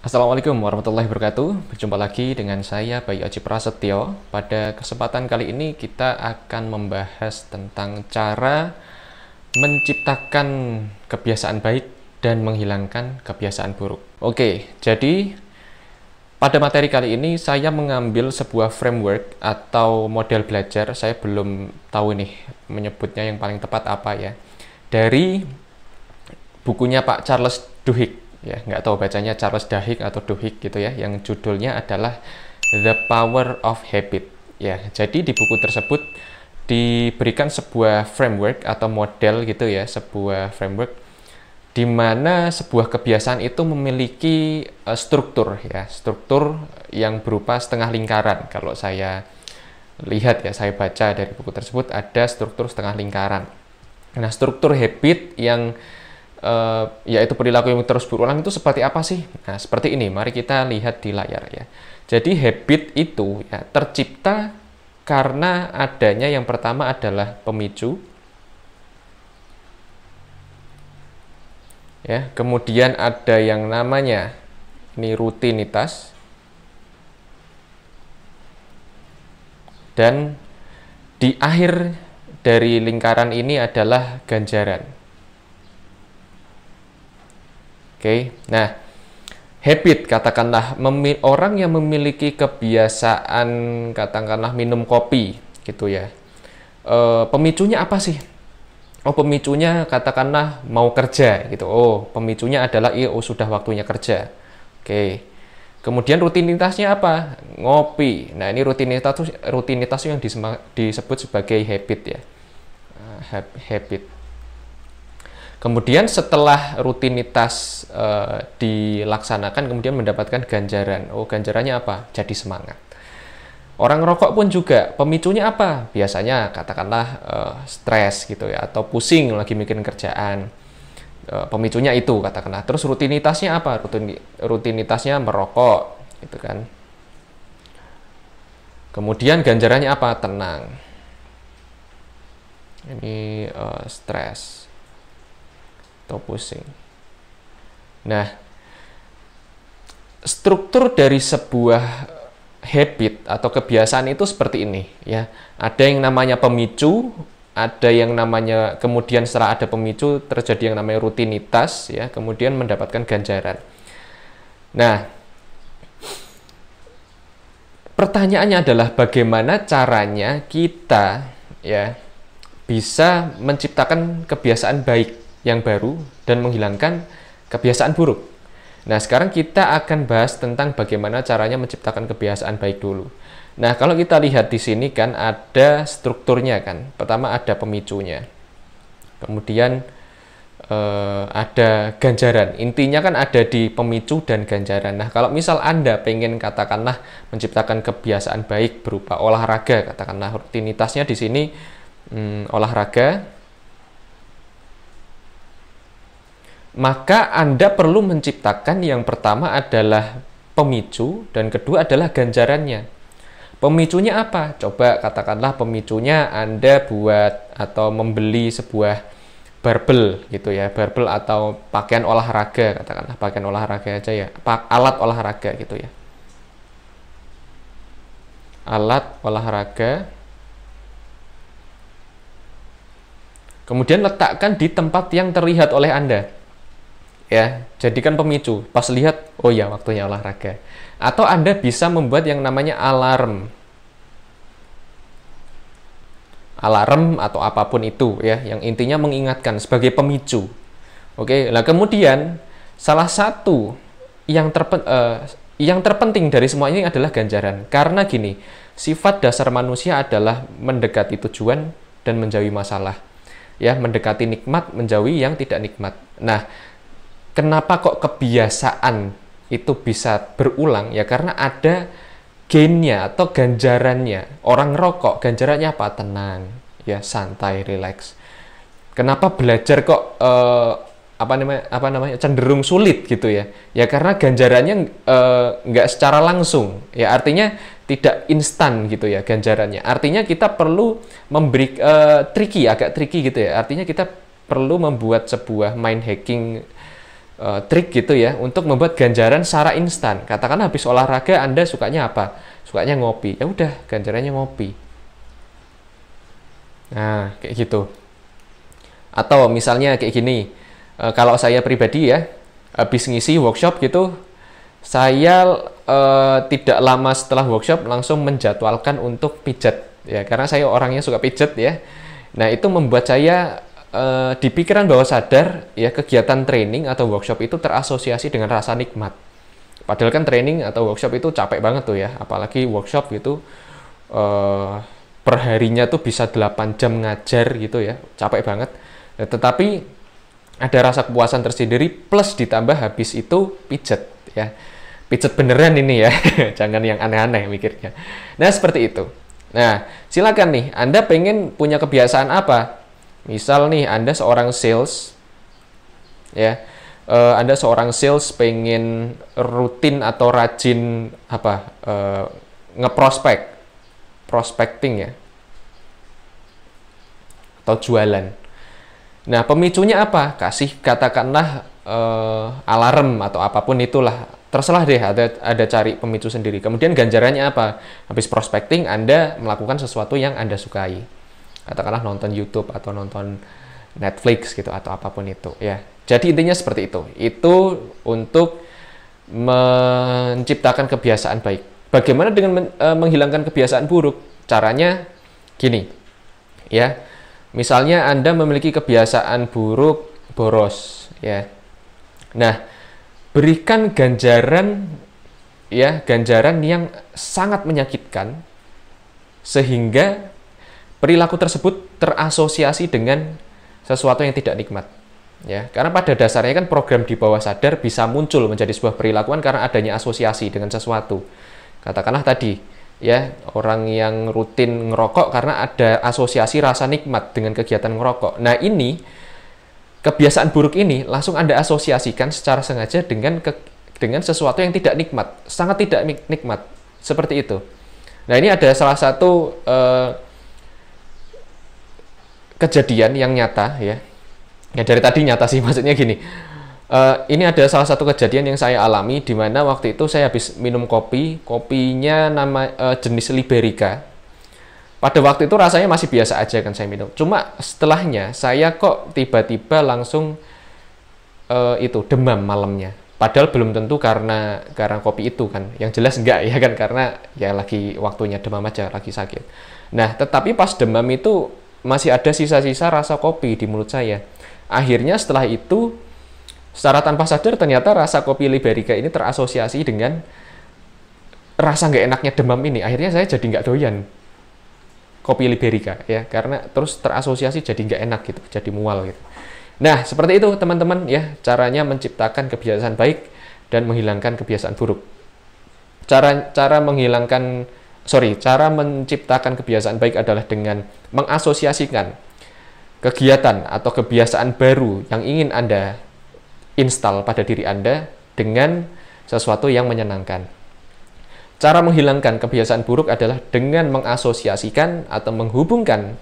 Assalamualaikum warahmatullahi wabarakatuh. Berjumpa lagi dengan saya Bayu Aji Prasetyo. Pada kesempatan kali ini kita akan membahas tentang cara menciptakan kebiasaan baik dan menghilangkan kebiasaan buruk. Oke, jadi pada materi kali ini saya mengambil sebuah framework atau model belajar. Saya belum tahu nih menyebutnya yang paling tepat apa ya. Dari bukunya Pak Charles Duhigg. Ya, nggak tahu bacanya Charles Duhigg atau Duhigg gitu ya, yang judulnya adalah The Power of Habit. Ya, jadi di buku tersebut diberikan sebuah framework atau model gitu ya, sebuah framework di mana sebuah kebiasaan itu memiliki struktur ya, struktur yang berupa setengah lingkaran. Kalau saya lihat ya, saya baca dari buku tersebut ada struktur setengah lingkaran. Nah, struktur habit yang yaitu perilaku yang terus berulang itu seperti apa sih? Nah, seperti ini. Mari kita lihat di layar ya. Jadi habit itu ya tercipta karena adanya yang pertama adalah pemicu. Ya, kemudian ada yang namanya ini rutinitas. Dan di akhir dari lingkaran ini adalah ganjaran. Oke, nah habit katakanlah orang yang memiliki kebiasaan katakanlah minum kopi gitu ya. Pemicunya apa sih? Oh, pemicunya katakanlah mau kerja gitu. Oh, pemicunya adalah sudah waktunya kerja. Oke. Kemudian rutinitasnya apa? Ngopi. Nah, ini rutinitas yang disebut sebagai habit ya. Habit. Kemudian setelah rutinitas dilaksanakan, kemudian mendapatkan ganjaran. Oh, ganjarannya apa? Jadi semangat. Orang rokok pun juga, pemicunya apa? Biasanya katakanlah stres gitu ya, atau pusing lagi mikirin kerjaan. Pemicunya itu katakanlah. Terus rutinitasnya apa? Rutinitasnya merokok gitu kan. Kemudian ganjarannya apa? Tenang. Ini stres atau pusing. Nah, struktur dari sebuah habit atau kebiasaan itu seperti ini ya. Ada yang namanya pemicu, ada yang namanya kemudian setelah ada pemicu terjadi yang namanya rutinitas ya, kemudian mendapatkan ganjaran. Nah, pertanyaannya adalah bagaimana caranya kita ya bisa menciptakan kebiasaan baik yang baru dan menghilangkan kebiasaan buruk. Nah, sekarang kita akan bahas tentang bagaimana caranya menciptakan kebiasaan baik dulu. Nah, kalau kita lihat di sini kan ada strukturnya kan. Pertama ada pemicunya. Kemudian ada ganjaran. Intinya kan ada di pemicu dan ganjaran. Nah, kalau misal Anda pengen katakanlah menciptakan kebiasaan baik berupa olahraga, katakanlah rutinitasnya di sini olahraga, maka Anda perlu menciptakan yang pertama adalah pemicu dan kedua adalah ganjarannya. Pemicunya apa? Coba katakanlah pemicunya Anda buat atau membeli sebuah barbel gitu ya, barbel atau pakaian olahraga, katakanlah pakaian olahraga aja ya, alat olahraga gitu ya. Alat olahraga. Kemudian letakkan di tempat yang terlihat oleh Anda. Ya, jadikan pemicu. Pas lihat, oh ya waktunya olahraga. Atau Anda bisa membuat yang namanya alarm. Alarm atau apapun itu ya, yang intinya mengingatkan sebagai pemicu. Oke, nah kemudian salah satu yang terpenting dari semua ini adalah ganjaran. Karena gini, sifat dasar manusia adalah mendekati tujuan dan menjauhi masalah. Ya, mendekati nikmat, menjauhi yang tidak nikmat. Nah, kenapa kok kebiasaan itu bisa berulang? Ya karena ada gainnya atau ganjarannya. Orang rokok, ganjarannya apa? Tenang, ya santai, relax. Kenapa belajar kok apa namanya cenderung sulit gitu ya? Ya karena ganjarannya nggak secara langsung. Ya artinya tidak instan gitu ya ganjarannya. Artinya kita perlu memberi agak tricky gitu ya. Artinya kita perlu membuat sebuah mind hacking trik gitu ya untuk membuat ganjaran secara instan. Katakanlah habis olahraga Anda sukanya apa? Sukanya ngopi. Ya udah, ganjarannya ngopi. Nah, kayak gitu. Atau misalnya kayak gini, kalau saya pribadi ya, habis ngisi workshop gitu, saya tidak lama setelah workshop langsung menjadwalkan untuk pijat ya, karena saya orangnya suka pijat ya. Nah, itu membuat saya di pikiran bawah sadar ya, kegiatan training atau workshop itu terasosiasi dengan rasa nikmat. Padahal kan training atau workshop itu capek banget tuh ya, apalagi workshop gitu perharinya tuh bisa 8 jam ngajar gitu ya, capek banget. Nah, tetapi ada rasa kepuasan tersendiri plus ditambah habis itu pijat ya. Pijat beneran ini ya, jangan yang aneh-aneh mikirnya. Nah, seperti itu. Nah, silakan nih, Anda pengen punya kebiasaan apa? Misal nih, Anda seorang sales, ya, Anda seorang sales pengen rutin atau rajin apa, prospecting ya, atau jualan. Nah, pemicunya apa? Kasih katakanlah alarm atau apapun itulah, terserah deh, ada cari pemicu sendiri. Kemudian ganjarannya apa? Habis prospecting, Anda melakukan sesuatu yang Anda sukai. Katakanlah nonton YouTube atau nonton Netflix gitu atau apapun itu ya. Jadi intinya seperti itu. Itu untuk menciptakan kebiasaan baik. Bagaimana dengan menghilangkan kebiasaan buruk? Caranya gini ya. Misalnya Anda memiliki kebiasaan buruk boros ya. Nah, berikan ganjaran ya, ganjaran yang sangat menyakitkan sehingga perilaku tersebut terasosiasi dengan sesuatu yang tidak nikmat. Ya, karena pada dasarnya kan program di bawah sadar bisa muncul menjadi sebuah perilakuan karena adanya asosiasi dengan sesuatu. Katakanlah tadi, ya, orang yang rutin ngerokok karena ada asosiasi rasa nikmat dengan kegiatan ngerokok. Nah, ini kebiasaan buruk ini langsung Anda asosiasikan secara sengaja dengan sesuatu yang tidak nikmat, sangat tidak nikmat. Seperti itu. Nah, ini ada salah satu kejadian yang nyata ya. Ya, dari tadi nyata sih, maksudnya gini. Ini ada salah satu kejadian yang saya alami di mana waktu itu saya habis minum kopinya jenis Liberica. Pada waktu itu rasanya masih biasa aja kan saya minum. Cuma setelahnya saya kok tiba-tiba langsung demam malamnya. Padahal belum tentu karena kopi itu kan. Yang jelas enggak ya kan, karena ya lagi waktunya demam aja, lagi sakit. Nah, tetapi pas demam itu masih ada sisa-sisa rasa kopi di mulut saya. Akhirnya setelah itu, secara tanpa sadar ternyata rasa kopi Liberica ini terasosiasi dengan rasa nggak enaknya demam ini. Akhirnya saya jadi nggak doyan kopi Liberica ya, karena terus terasosiasi jadi nggak enak gitu, jadi mual gitu. Nah, seperti itu teman-teman ya, caranya menciptakan kebiasaan baik dan menghilangkan kebiasaan buruk. Cara menciptakan kebiasaan baik adalah dengan mengasosiasikan kegiatan atau kebiasaan baru yang ingin Anda install pada diri Anda dengan sesuatu yang menyenangkan. Cara menghilangkan kebiasaan buruk adalah dengan mengasosiasikan atau menghubungkan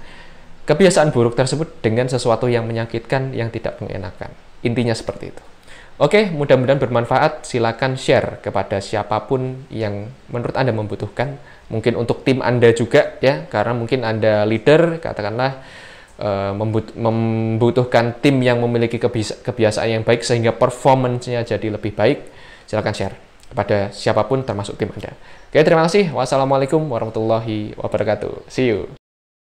kebiasaan buruk tersebut dengan sesuatu yang menyakitkan, yang tidak mengenakan. Intinya seperti itu. Oke, mudah-mudahan bermanfaat. Silakan share kepada siapapun yang menurut Anda membutuhkan. Mungkin untuk tim Anda juga ya, karena mungkin Anda leader, katakanlah membutuhkan tim yang memiliki kebiasaan yang baik sehingga performance-nya jadi lebih baik. Silakan share kepada siapapun termasuk tim Anda. Oke, terima kasih. Wassalamualaikum warahmatullahi wabarakatuh. See you.